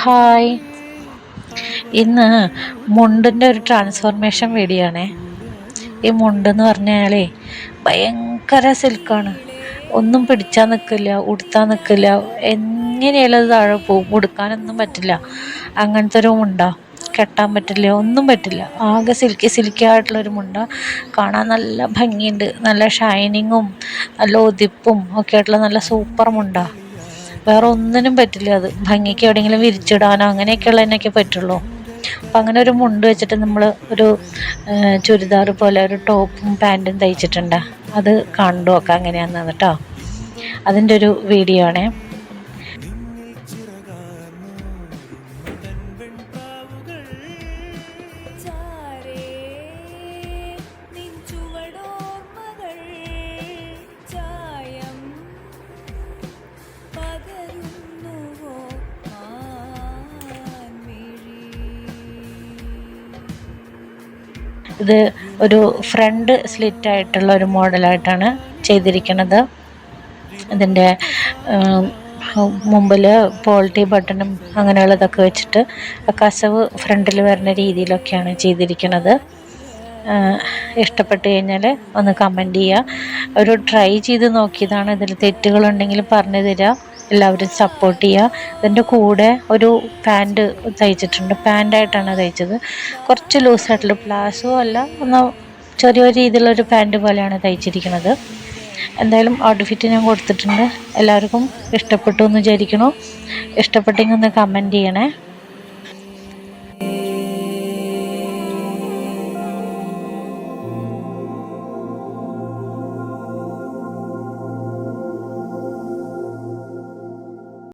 Hi, ഇന്ന് മുണ്ടിൻ്റെ ഒരു transformation video ആണേ. ഈ മുണ്ടെന്ന് പറഞ്ഞാലേ ഭയങ്കര സിൽക്കാണ്. ഒന്നും പിടിച്ചാൽ നിൽക്കില്ല, ഉടുത്താൽ നിൽക്കില്ല, എങ്ങനെയാലും അത് താഴെ പോവും. ഉടുക്കാനൊന്നും പറ്റില്ല. അങ്ങനത്തെ ഒരു മുണ്ട, കെട്ടാൻ പറ്റില്ല, ഒന്നും പറ്റില്ല. ആകെ സിൽക്കി ആയിട്ടുള്ളൊരു മുണ്ട. കാണാൻ നല്ല ഭംഗിയുണ്ട്, നല്ല ഷൈനിങ്ങും നല്ല ഒതിപ്പും ഒക്കെ ആയിട്ടുള്ള നല്ല സൂപ്പർ മുണ്ട. വേറെ ഒന്നിനും പറ്റില്ല. അത് ഭംഗിക്ക് എവിടെയെങ്കിലും വിരിച്ചിടാനോ അങ്ങനെയൊക്കെയുള്ളതിനൊക്കെ പറ്റുള്ളൂ. അപ്പം അങ്ങനെ ഒരു മുണ്ട് വെച്ചിട്ട് നമ്മൾ ഒരു ചുരിദാർ പോലെ ഒരു ടോപ്പും പാൻറ്റും തയ്ച്ചിട്ടുണ്ട്. അത് കണ്ടു നോക്കാം എങ്ങനെയാണെന്ന് കേട്ടോ. അതിൻ്റെ ഒരു വീഡിയോ ആണേ. ഇത് ഒരു ഫ്രണ്ട് സ്ലിറ്റ് ആയിട്ടുള്ള ഒരു മോഡലായിട്ടാണ് ചെയ്തിരിക്കുന്നത്. ഇതിൻ്റെ മുമ്പിൽ പോൾട്ടി ബട്ടണും അങ്ങനെയുള്ളതൊക്കെ വെച്ചിട്ട് കസവ് ഫ്രണ്ടിൽ വരുന്ന രീതിയിലൊക്കെയാണ് ചെയ്തിരിക്കുന്നത്. ഇഷ്ടപ്പെട്ട് കഴിഞ്ഞാൽ ഒന്ന് കമൻറ്റ് ചെയ്യുക. ഒരു ട്രൈ ചെയ്ത് നോക്കിയതാണ്. ഇതിൽ തെറ്റുകളുണ്ടെങ്കിൽ പറഞ്ഞു തരിക. എല്ലാവരും സപ്പോർട്ട് ചെയ്യുക. ഇതിൻ്റെ കൂടെ ഒരു പാൻറ്റ് തയ്ച്ചിട്ടുണ്ട്. പാൻറ്റായിട്ടാണ് തയ്ച്ചത്. കുറച്ച് ലൂസായിട്ടുള്ള പ്ലാസോ അല്ല, ഒന്ന് ചെറിയൊരു രീതിയിലുള്ളൊരു പാൻറ്റ് പോലെയാണ് തയ്ച്ചിരിക്കുന്നത്. എന്തായാലും ഔട്ട്ഫിറ്റ് ഞാൻ കൊടുത്തിട്ടുണ്ട്. എല്ലാവർക്കും ഇഷ്ടപ്പെട്ടു എന്ന് വിചാരിക്കണു. ഇഷ്ടപ്പെട്ടെങ്കിൽ ഒന്ന് കമൻറ്റ് ചെയ്യണേ.